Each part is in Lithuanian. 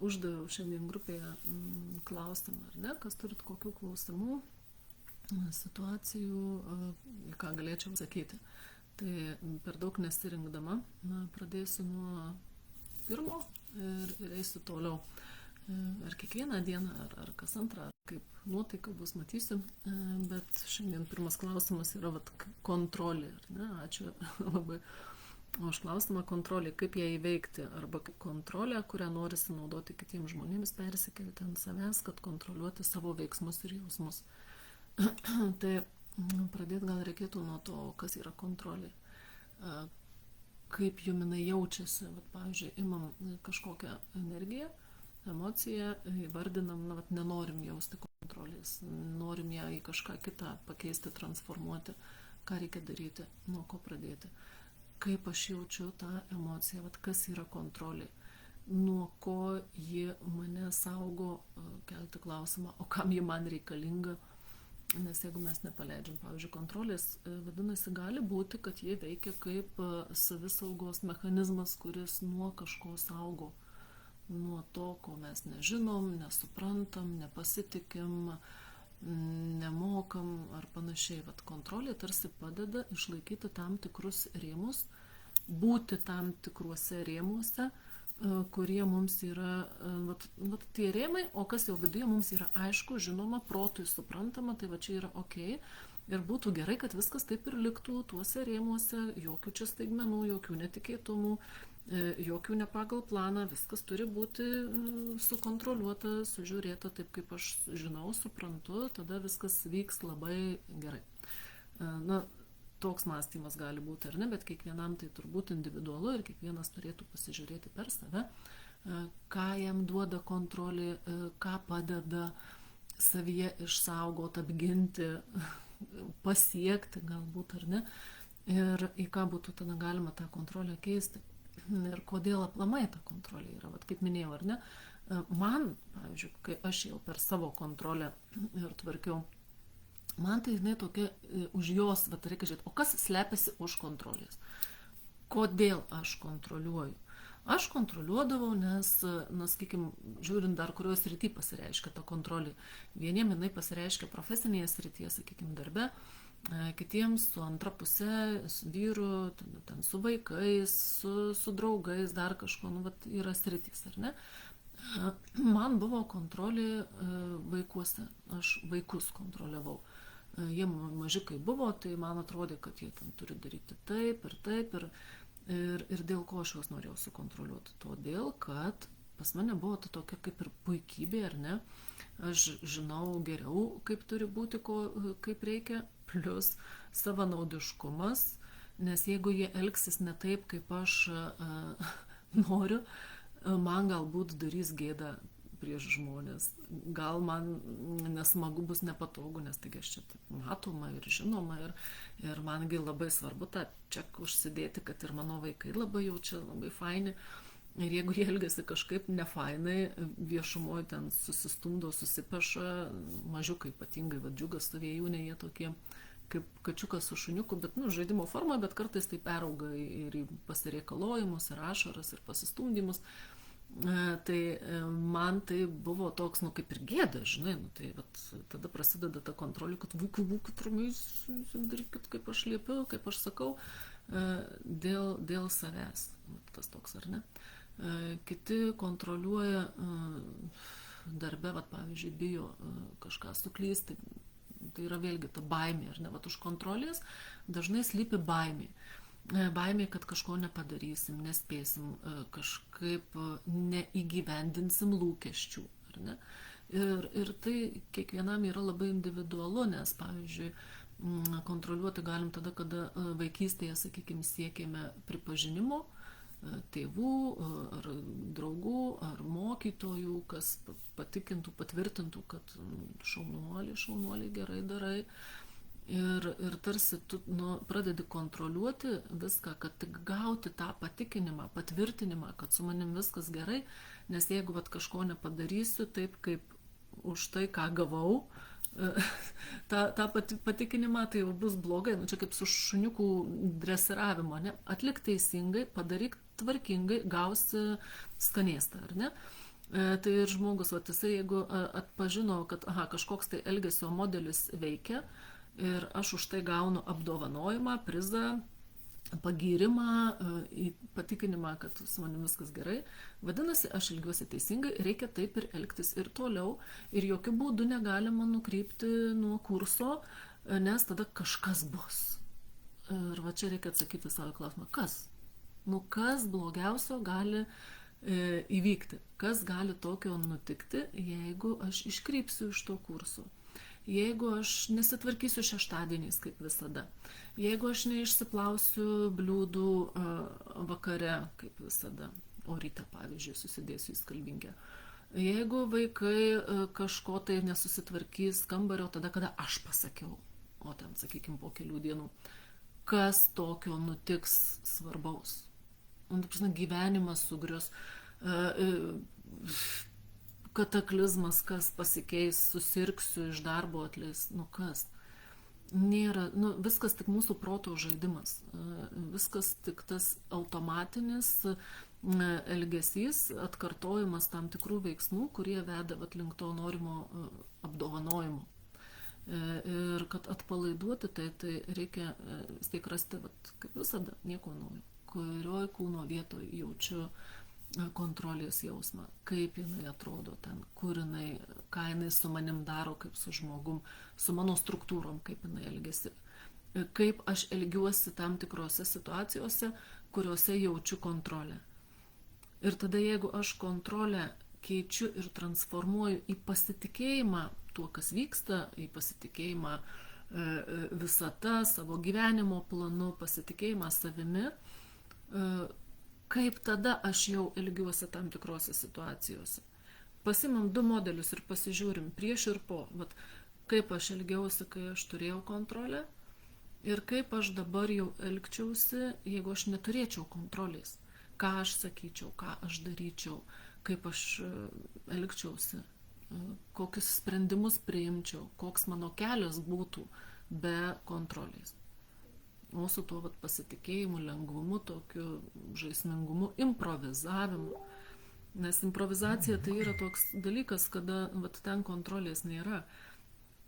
uždaviau šiandien grupėje klausimą, ar ne, kas turit kokių klausimų, situacijų, į ką galėčiau sakyti. Tai per daug nesirinkdama, pradėsiu nuo pirmo ir eisiu toliau. Ar kiekvieną dieną, ar kas antrą, kaip nuotaika bus, matysiu. Bet šiandien pirmas klausimas yra kontrolė. Ne? Ačiū labai už klausimą kontrolė, kaip ją įveikti. Arba kaip kontrolė, kurią norisi naudoti kitiems žmonėms, persikelti ant savęs, kad kontroliuoti savo veiksmus ir jausmus. Tai pradėti gal reikėtų nuo to, kas yra kontrolė. Kaip jum jinai jaučiasi. Pavyzdžiui, imam kažkokią energiją, emociją, įvardinam, nenorim jausti kontrolės, norim ją į kažką kitą pakeisti, transformuoti, ką reikia daryti, nuo ko pradėti. Kaip aš jaučiu tą emociją, kas yra kontrolė, nuo ko ji mane saugo, kelti klausimą, o kam ji man reikalinga, nes jeigu mes nepaleidžiam, pavyzdžiui, kontrolės, vadinasi, gali būti, kad jie veikia kaip savisaugos mechanizmas, kuris nuo kažko saugo. Nuo to, ko mes nežinom, nesuprantam, nepasitikim, nemokam ar panašiai. Kontrolė tarsi padeda išlaikyti tam tikrus rėmus, būti tam tikruose rėmuose, kurie mums yra, tie rėmai, o kas jau viduje mums yra aišku, žinoma, protui suprantama, tai čia yra okei. Ir būtų gerai, kad viskas taip ir liktų tuose rėmuose, jokių čia staigmenų, jokių netikėtumų, jokių ne pagal planą, viskas turi būti sukontroliuota, sužiūrėta taip, kaip aš žinau, suprantu, tada viskas vyks labai gerai. Toks mąstymas gali būti ar ne, bet kiekvienam tai turbūt individualu ir kiekvienas turėtų pasižiūrėti per save, ką jam duoda kontrolė, ką padeda savyje išsaugoti, apginti, pasiekti galbūt ar ne, ir į ką būtų tada galima tą kontrolę keisti. Ir kodėl aplamai ta kontrolė yra, kaip minėjau, ar ne, man, pavyzdžiui, kai aš jau per savo kontrolę ir tvarkiau, man tai jinai tokia, už jos, reikia žiūrėti, o kas slepiasi už kontrolės? Kodėl aš kontroliuoju? Aš kontroliuodavau, nes, sakykim, žiūrint dar kurios srity pasireiškia ta kontrolė. Vieniem jinai pasireiškia profesinėje srityje, sakykim, darbe, kitiems su antra puse, su vyru, ten su vaikais, su draugais, dar kažko, yra sritys, ar ne? Man buvo kontrolė vaikuose, aš vaikus kontroliavau. Jie mažiukai buvo, tai man atrodė, kad jie ten turi daryti taip ir dėl ko aš juos norėjau sukontroliuoti. Todėl, kad pas mane buvo ta tokia kaip ir puikybė, ar ne? Aš žinau geriau, kaip turi būti, kaip reikia, plus savanaudiškumas, nes jeigu jie elgsis ne taip, kaip aš noriu, man galbūt darys gėdą prieš žmonės. Gal man nesmagu bus nepatogu, nes taigi aš čia matoma ir žinoma ir mangi labai svarbu tą ček užsidėti, kad ir mano vaikai labai jaučia, labai faini. Ir jeigu jie elgiasi kažkaip nefainai, viešumoje ten susistumdo, susipeša, mažiukai ypatingai, Džiugas su Vėjūne, jie tokie kaip kačiukas su šuniuku, bet žaidimo forma, bet kartais tai perauga ir į pasireikalojimus, ir ašaras, ir pasistumdymus. Tai man tai buvo toks, kaip ir gėda, žinai, tai tada prasideda ta kontrolė, kad vaikai, būkit ramiai, darykit, kaip aš liepiu, kaip aš sakau, dėl savęs, tas toks, ar ne. Kiti kontroliuoja darbe, pavyzdžiui, bijo kažką suklysti, tai yra vėlgi ta baimė, ar ne, už kontrolės dažnai slypi baimė. Baimė, kad kažko nepadarysim, nespėsim, kažkaip neįgyvendinsim lūkesčių, ar ne? Ir tai kiekvienam yra labai individualu, nes, pavyzdžiui, kontroliuoti galim tada, kada vaikystėje, sakykime, siekėme pripažinimo tėvų, ar draugų, ar mokytojų, kas patikintų, patvirtintų, kad šaunuoliai, gerai darai. Ir tarsi tu pradedi kontroliuoti viską, kad tik gauti tą patikinimą, patvirtinimą, kad su manim viskas gerai, nes jeigu kažko nepadarysiu taip, kaip už tai, ką gavau, tą patikinimą, tai jau bus blogai. Čia kaip su šuniukų dresiravimo, ne? Atlik teisingai, padaryk tvarkingai, gausi skanėstą, ar ne? Tai ir žmogus, vat, jisai jeigu atpažino, kad kažkoks tai elgesio modelis veikia ir aš už tai gaunu apdovanojimą, prizą, pagyrimą, patikinimą, kad su manim viskas gerai, vadinasi, aš elgiuosi teisingai, reikia taip ir elgtis ir toliau ir jokių būdų negalima nukrypti nuo kurso, nes tada kažkas bus. Ir va čia reikia atsakyti savo klausimą, kas? Kas blogiausio gali įvykti? Kas gali tokio nutikti, jeigu aš iškrypsiu iš to kurso? Jeigu aš nesitvarkysiu šeštadieniais, kaip visada. Jeigu aš neišsiplausiu bliūdų vakare, kaip visada. O ryte, pavyzdžiui, susidėsiu į skalbinkę. Jeigu vaikai kažko tai nesusitvarkys kambario tada, kada aš pasakiau, o ten, sakykime, po kelių dienų, kas tokio nutiks svarbaus? Gyvenimas sugrius, kataklizmas, kas pasikeis, susirgsiu, iš darbo atleis, kas? Nėra, viskas tik mūsų proto žaidimas, viskas tik tas automatinis elgesys, atkartojimas tam tikrų veiksmų, kurie veda link to norimo apdovanojimo. Ir kad atpalaiduoti tai reikia vis tiek rasti, kaip visada, nieko naujo. Kurioj kūno vietoje jaučiu kontrolės jausmą, kaip jinai atrodo ten, kur jinai, ką jinai su manim daro, kaip su žmogum, su mano struktūrom, kaip jinai elgiasi, kaip aš elgiuosi tam tikrose situacijose, kuriuose jaučiu kontrolę. Ir tada jeigu aš kontrolę keičiu ir transformuoju į pasitikėjimą tuo, kas vyksta, į pasitikėjimą visata, savo gyvenimo planu, pasitikėjimą savimi, kaip tada aš jau elgiuosi tam tikrose situacijose. Pasimam 2 modelius ir pasižiūrim prieš ir po. Kaip aš elgiausi, kai aš turėjau kontrolę ir kaip aš dabar jau elgčiausi, jeigu aš neturėčiau kontrolės. Ką aš sakyčiau, ką aš daryčiau, kaip aš elgčiausi, kokius sprendimus priimčiau, koks mano kelias būtų be kontrolės. O su tuo pasitikėjimu, lengvumu, tokiu žaismingumu, improvizavimu. Nes improvizacija tai yra toks dalykas, kada ten kontrolės nėra.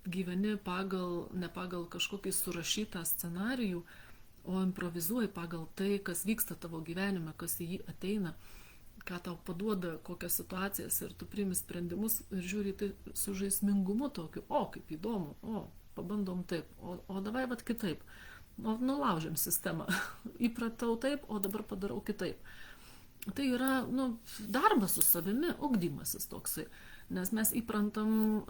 Gyveni ne pagal kažkokį surašytą scenarijų, o improvizuoji pagal tai, kas vyksta tavo gyvenime, kas į jį ateina, ką tau paduoda, kokias situacijas ir tu priimi sprendimus ir žiūri tai su žaismingumu tokiu, kaip įdomu, pabandom taip, o davai kitaip. Nulaužiam sistemą. Įpratau taip, o dabar padarau kitaip. Tai yra darbas su savimi, ugdymasis toksai. Nes mes įprantam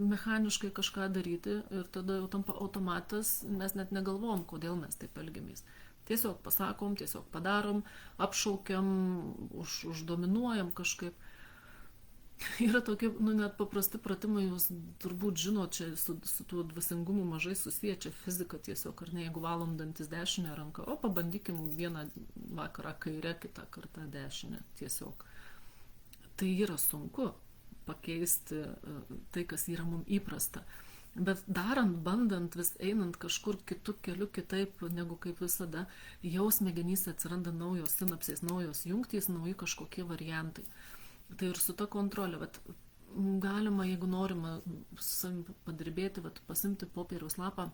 mechaniškai kažką daryti ir tada jau tampa automatas, mes net negalvom, kodėl mes taip elgiamės. Tiesiog pasakom, tiesiog padarom, apšaukiam, uždominuojam kažkaip. Yra tokie, net paprasti pratimai, jūs turbūt žinot, čia su tuo dvasingumu mažai susiję, čia fizika tiesiog, ar ne, jeigu valom dantis dešinę ranką, pabandykim vieną vakarą kairę, kitą kartą dešinę, tiesiog. Tai yra sunku pakeisti tai, kas yra mums įprasta. Bet darant, bandant, vis einant kažkur kitų kelių kitaip negu kaip visada, jau smegenyse atsiranda naujos sinapsės, naujos jungtys, nauji kažkokie variantai. Tai ir su ta kontrolė, galima, jeigu norima padirbėti, pasimti popieriaus lapą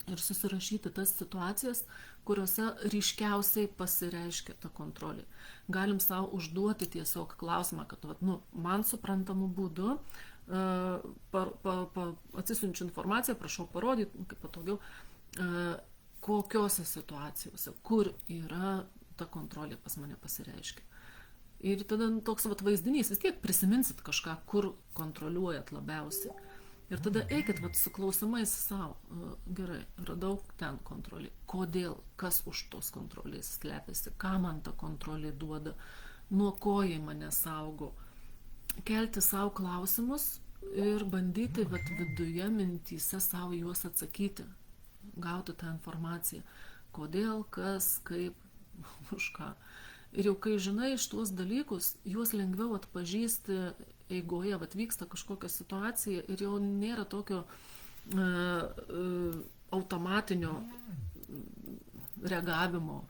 ir susirašyti tas situacijas, kuriuose ryškiausiai pasireiškia ta kontrolė. Galim savo užduoti tiesiog klausimą, kad man suprantamu būdu atsisiunčiu informaciją, prašau parodyti, kaip patogiau, kokiose situacijose, kur yra ta kontrolė pas mane pasireiškia. Ir tada toks vaizdinys, vis tiek prisiminsit kažką, kur kontroliuojat labiausiai. Ir tada eikit su klausimais savo, gerai, radau ten kontrolį. Kodėl, kas už tos kontrolės slepiasi, ką man ta kontrolė duoda, nuo ko jie mane saugo. Kelti savo klausimus ir bandyti viduje mintyse savo juos atsakyti, gauti tą informaciją. Kodėl, kas, kaip, už ką. Ir jau kai žinai iš tuos dalykus, juos lengviau atpažįsti eigoje, vyksta kažkokia situacija ir jau nėra tokio automatinio reagavimo,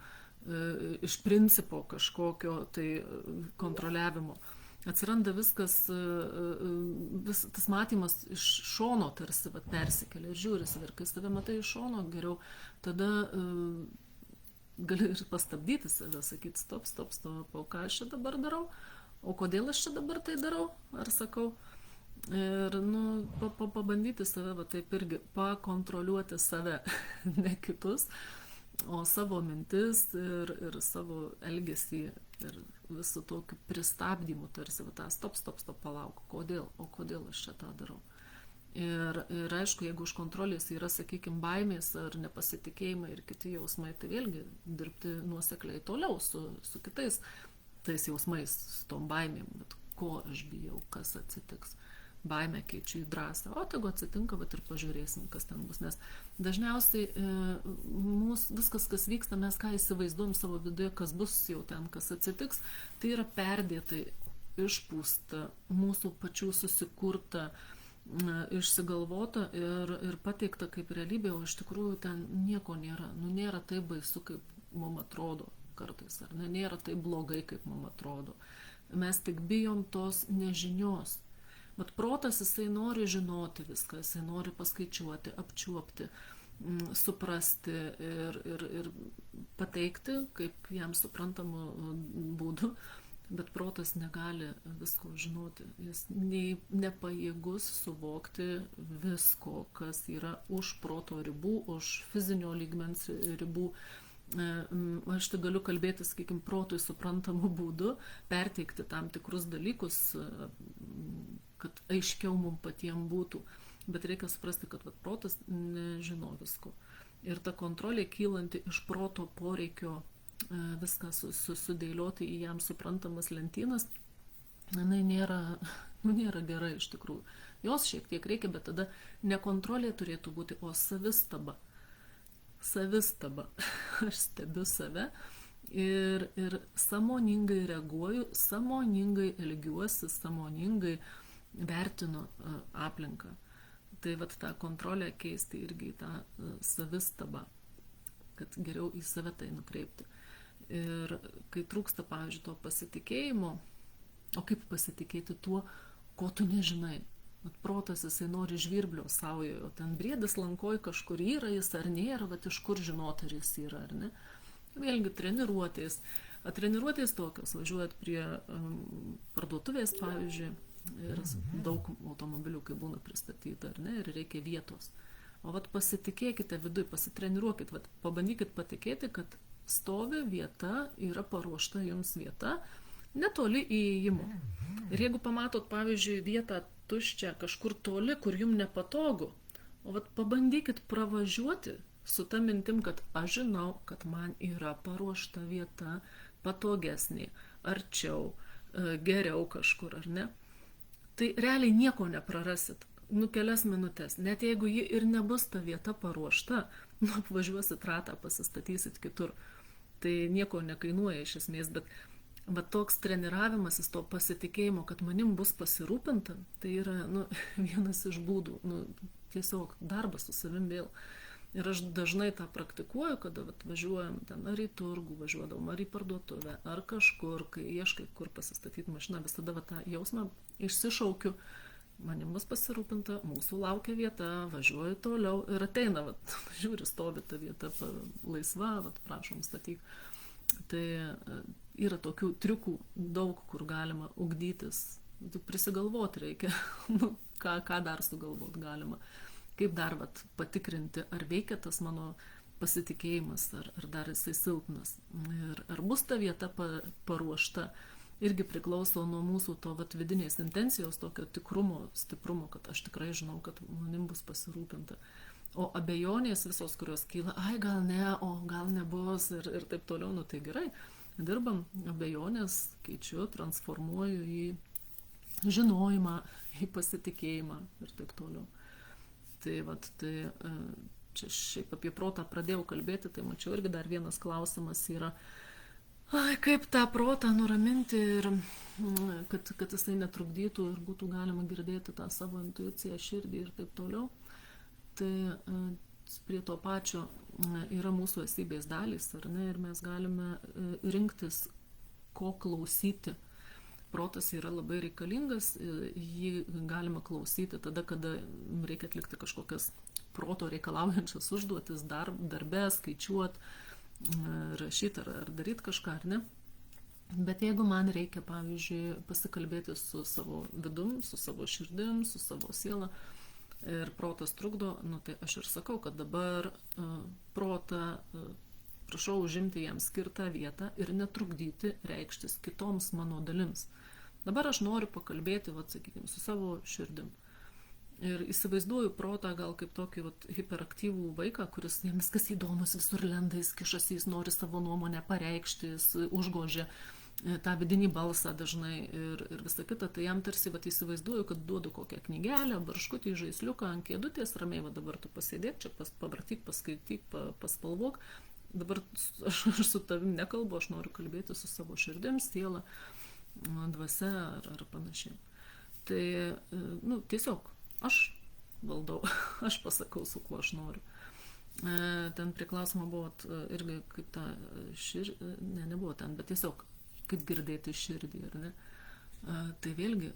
iš principo kažkokio tai kontroliavimo. atsiranda viskas, tas matymas iš šono tarsi persikelia ir žiūrisi, ir kai save matai iš šono geriau, tada gali ir pastabdyti save, sakyti stop, o ką aš čia dabar darau, o kodėl aš čia dabar tai darau, ar sakau. Ir pabandyti save, taip irgi pakontroliuoti save, ne kitus, o savo mintis ir savo elgesį ir visų tokių pristabdymų tarsi, stop, palauk, kodėl aš čia tą darau. Ir aišku, jeigu už kontrolės yra, sakykime, baimės ar nepasitikėjimai ir kiti jausmai, tai vėlgi dirbti nuosekliai toliau su kitais tais jausmais, su tom baimėm, bet ko aš bijau, kas atsitiks. Baimę keičiu į drąsą, o tegu atsitinka, ir pažiūrėsim, kas ten bus, nes dažniausiai viskas, kas vyksta, mes ką įsivaizduojam savo viduje, kas bus jau ten, kas atsitiks, tai yra perdėtai išpūsta, mūsų pačių susikurta, išsigalvota ir pateikta kaip realybė, o iš tikrųjų ten nieko nėra, nėra taip baisu, kaip mums atrodo kartais, ar ne, nėra taip blogai, kaip mums atrodo. Mes tik bijom tos nežinios. Bet protas, jisai nori žinoti viską, jisai nori paskaičiuoti, apčiuopti, suprasti ir pateikti, kaip jam suprantamu būdu, bet protas negali visko žinoti. Jis nepajėgus suvokti visko, kas yra už proto ribų, už fizinio lygmens ribų. Aš tai galiu kalbėti, sakykime, protui suprantamų būdų, perteikti tam tikrus dalykus, kad aiškiau mums patiems būtų. Bet reikia suprasti, kad protas nežino visko. Ir ta kontrolė kylanti iš proto poreikio viską sudėlioti į jam suprantamas lentynas, jinai nėra gera iš tikrųjų. Jos šiek tiek reikia, bet tada ne kontrolė turėtų būti, o savistaba. Aš stebiu save ir sąmoningai reaguoju, sąmoningai elgiuosi, sąmoningai vertinu aplinką. Tai tą kontrolę keisti irgi į tą savistabą, kad geriau į save tai nukreipti. Ir kai trūksta, pavyzdžiui, to pasitikėjimo, o kaip pasitikėti tuo, ko tu nežinai? Protas, jisai nori žvirblio saujoje, o ten briedis lankoj kažkur yra jis ar nėra, iš kur žinoti, ar jis yra ar ne. Vėlgi treniruotės. Treniruotės tokios, važiuojat prie parduotuvės, pavyzdžiui, ir daug automobilių, kai būna pristatyta, ar ne, ir reikia vietos. O pasitikėkite viduj, pasitreniruokit, pabandykit patikėti, kad stovi vieta, yra paruošta jums vieta, netoli įėjimo. Ir jeigu pamatot, pavyzdžiui, vietą tuščią kažkur toli, kur jums nepatogu, o pabandykit pravažiuoti su ta mintim, kad aš žinau, kad man yra paruošta vieta, patogesnė, arčiau, geriau kažkur, ar ne? Tai realiai nieko neprarasit. Kelias minutės. Net jeigu ji ir nebus ta vieta paruošta, apvažiuosit ratą, pasistatysit kitur. Tai nieko nekainuoja iš esmės, bet toks treniravimasis, to pasitikėjimo, kad manim bus pasirūpinta, tai yra vienas iš būdų, tiesiog darbas su savim vėl. Ir aš dažnai tą praktikuoju, kada važiuojam ten ar į turgų, važiuodavom, ar į parduotuvę, ar kažkur, kai ieškai, kur pasistatyti mašiną, visada tą jausmą išsišaukiu, manim bus pasirūpinta, mūsų laukia vieta, važiuoju toliau ir ateina, žiūri, stovi ta vieta laisva, prašom statyk. Tai yra tokių triukų daug, kur galima ugdytis, prisigalvoti reikia, ką dar sugalvoti galima, kaip dar patikrinti, ar veikia tas mano pasitikėjimas, ar dar jisai silpnas. Ir ar bus ta vieta paruošta, irgi priklauso nuo mūsų to vidinės intencijos, tokio tikrumo, stiprumo, kad aš tikrai žinau, kad manim bus pasirūpinta. O abejonės visos, kurios kyla, gal ne, o gal nebus ir taip toliau, tai gerai, dirbam, abejonės keičiu, transformuoju į žinojimą, į pasitikėjimą ir taip toliau. Tai čia šiaip apie protą pradėjau kalbėti, tai mačiau irgi dar vienas klausimas yra, kaip tą protą nuraminti ir kad jisai netrukdytų ir būtų galima girdėti tą savo intuiciją, širdį ir taip toliau. Tai prie to pačio yra mūsų esybės dalys, ar ne, ir mes galime rinktis, ko klausyti. protas yra labai reikalingas, jį galima klausyti tada, kada reikia atlikti kažkokias proto reikalaujančias užduotis, darbe, skaičiuoti, rašyti ar daryti kažką, ar ne. Bet jeigu man reikia, pavyzdžiui, pasikalbėti su savo vidum, su savo širdim, su savo siela ir protas trukdo, tai aš ir sakau, kad dabar protą prašau užimti jam skirtą vietą ir netrukdyti reikštis kitoms mano dalims. Dabar aš noriu pakalbėti, sakykime, su savo širdim. Ir įsivaizduoju protą gal kaip tokį hiperaktyvų vaiką, kuris jam viskas įdomus, visur lenda, jis kišasi, jis nori savo nuomonę pareikšti, jis užgožia tą vidinį balsą dažnai ir visą kitą. Tai jam tarsi įsivaizduoju, kad duodu kokią knygelę, barškutį, žaisliuką ant kėdutės, ramiai dabar tu pasėdėk, čia pavartyk, paskaityk, paspalvok. Dabar aš su tavim nekalbu, aš noriu kalbėti su savo širdim, siela, dvasia ar panašiai. Tai, tiesiog aš valdau, aš pasakau, su kuo aš noriu. Ten prie klausimo buvo irgi kaip ta nebuvo ten, bet tiesiog kaip girdėti širdį, ar ne? Tai vėlgi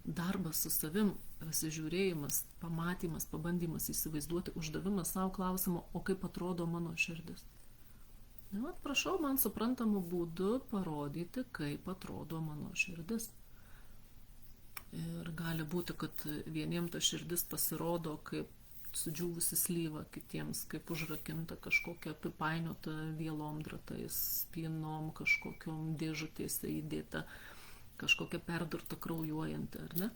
darbas su savim, pasižiūrėjimas, pamatymas, pabandymas įsivaizduoti, uždavimas savo klausimo, o kaip atrodo mano širdis. Prašau man suprantamu būdu parodyti, kaip atrodo mano širdis. Ir gali būti, kad vieniem ta širdis pasirodo kaip sudžiūvusi slyva, kitiems kaip užrakinta kažkokia apipainiota vielom dratais, spynom, kažkokiom dėžutėse įdėta, kažkokia perdurta kraujuojanti, ar ne?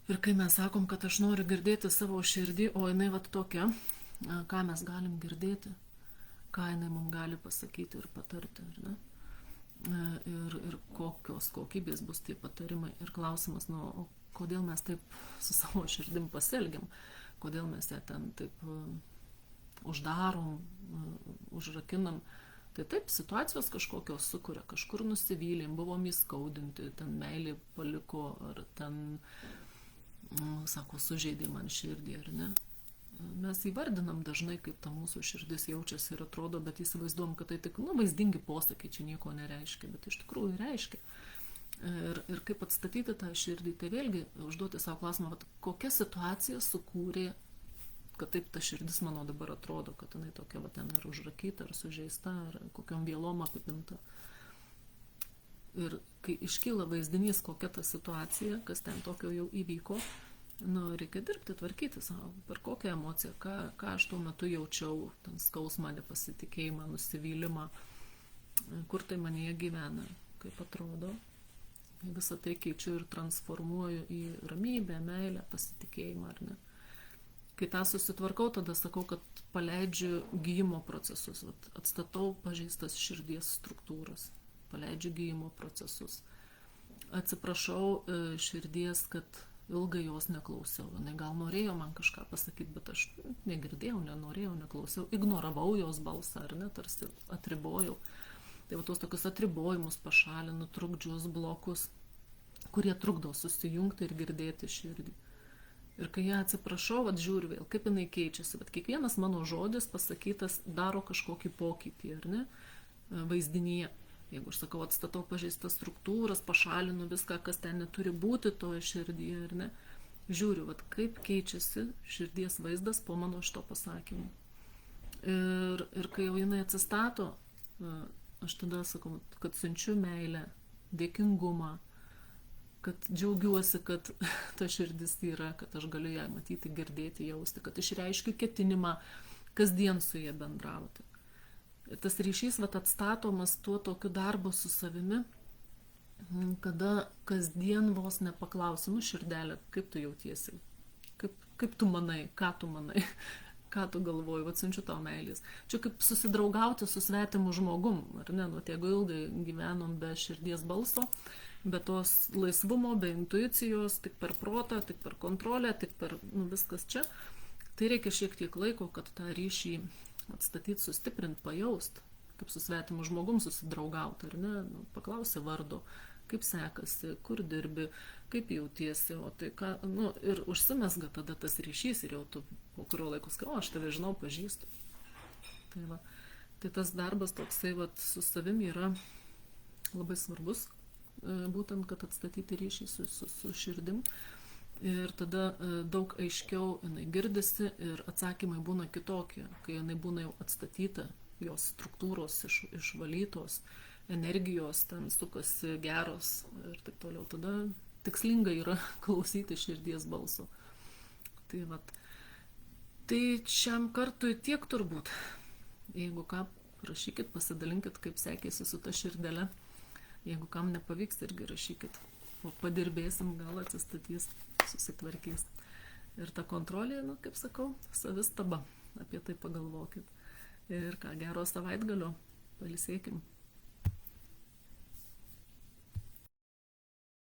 Ir kai mes sakom, kad aš noriu girdėti savo širdį, o jinai tokia, ką mes galim girdėti, ką jinai mums gali pasakyti ir patarti, ar ne? Ir kokios kokybės bus tie patarimai. Ir klausimas, o kodėl mes taip su savo širdim pasielgiam, kodėl mes ją ten taip uždarom, užrakinam. Tai taip, situacijos kažkokios sukuria, kažkur nusivylėm, buvom įskaudinti, ten meilė paliko, ar ten, sužeidė man širdį, ar ne? Mes įvardinam dažnai, kaip ta mūsų širdis jaučiasi ir atrodo, bet įsivaizduom, kad tai tik vaizdingi posakiai, čia nieko nereiškia, bet iš tikrųjų reiškia. Ir kaip atstatyti tą širdį, tai vėlgi užduoti savo klausimą, kokia situacija sukūrė, kad taip ta širdis mano dabar atrodo, kad jinai tokia ten ar užrakyta, ar sužeista, ar kokiom vielom apipinta. Ir kai iškyla vaizdinys, kokia ta situacija, kas ten tokio jau įvyko, reikia dirbti, tvarkyti savo, per kokią emociją, ką aš tuo metu jaučiau, ten skausmą, nepasitikėjimą, nusivylimą, kur tai manyje gyvena, kaip atrodo. Visą tai keičiu ir transformuoju į ramybę, meilę, pasitikėjimą, ar ne. Kai tą susitvarkau, tada sakau, kad paleidžiu gijimo procesus, atstatau pažeistas širdies struktūras, paleidžiu gijimo procesus. Atsiprašau širdies, kad ilgai jos neklausiau. Jinai gal norėjo man kažką pasakyti, bet aš negirdėjau, nenorėjau, neklausiau, ignoravau jos balsą, ar ne, tarsi atribojau. Tai tos tokius atribojimus pašalinu, trukdžius, blokus, kurie trukdo susijungti ir girdėti širdį. Ir kai ją atsiprašau, žiūriu vėl, kaip jinai keičiasi, bet kiekvienas mano žodis pasakytas daro kažkokį pokytį, ar ne, vaizdinyje. Jeigu aš sakau, atstatau pažeistas struktūras, pašalinu viską, kas ten neturi būti toje širdyje, ar ne, žiūriu, kaip keičiasi širdies vaizdas po mano šito pasakymu. Ir kai jau jinai atsistato, aš tada sakau, kad siunčiu meilę, dėkingumą, kad džiaugiuosi, kad ta širdis yra, kad aš galiu ją matyti, girdėti, jausti, kad išreiškiu ketinimą kasdien su ja bendrauti. Tas ryšys atstatomas tuo tokiu darbu su savimi, kada kasdien vos nepaklausi, širdelė, kaip tu jautiesi, kaip tu manai, ką tu galvoji, siunčiu tau meilės. Čia kaip susidraugauti su svetimu žmogum, ar ne, jeigu ilgai gyvenom be širdies balso, be tos laisvumo, be intuicijos, tik per protą, tik per kontrolę, tik per viskas čia, tai reikia šiek tiek laiko, kad tą ryšį atstatyti, sustiprint, pajaust, kaip su svetimu žmogum susidraugauti, ar ne, paklausi vardo, kaip sekasi, kur dirbi, kaip jautiesi, o tai ką, ir užsimesga tada tas ryšys ir jau tu po kurio laiko sakai, aš tave žinau, pažįstu. Tai tas darbas toksai su savim yra labai svarbus, būtent, kad atstatyti ryšį su širdim. Ir tada daug aiškiau jinai girdisi ir atsakymai būna kitokie, kai jinai būna jau atstatyta, jos struktūros išvalytos, energijos ten sukasi geros ir taip toliau. Tada tikslinga yra klausyti širdies balso. Tai vat. Tai šiam kartui tiek turbūt. Jeigu ką, rašykit, pasidalinkit, kaip sekėsi su ta širdele. Jeigu kam nepavyks, irgi rašykit. O padirbėsim, gal atsistatys, susitvarkys. Ir ta kontrolė, kaip sakau, savistaba. Apie tai pagalvokit. Ir ką, gero savaitgalio. Pailsėkim.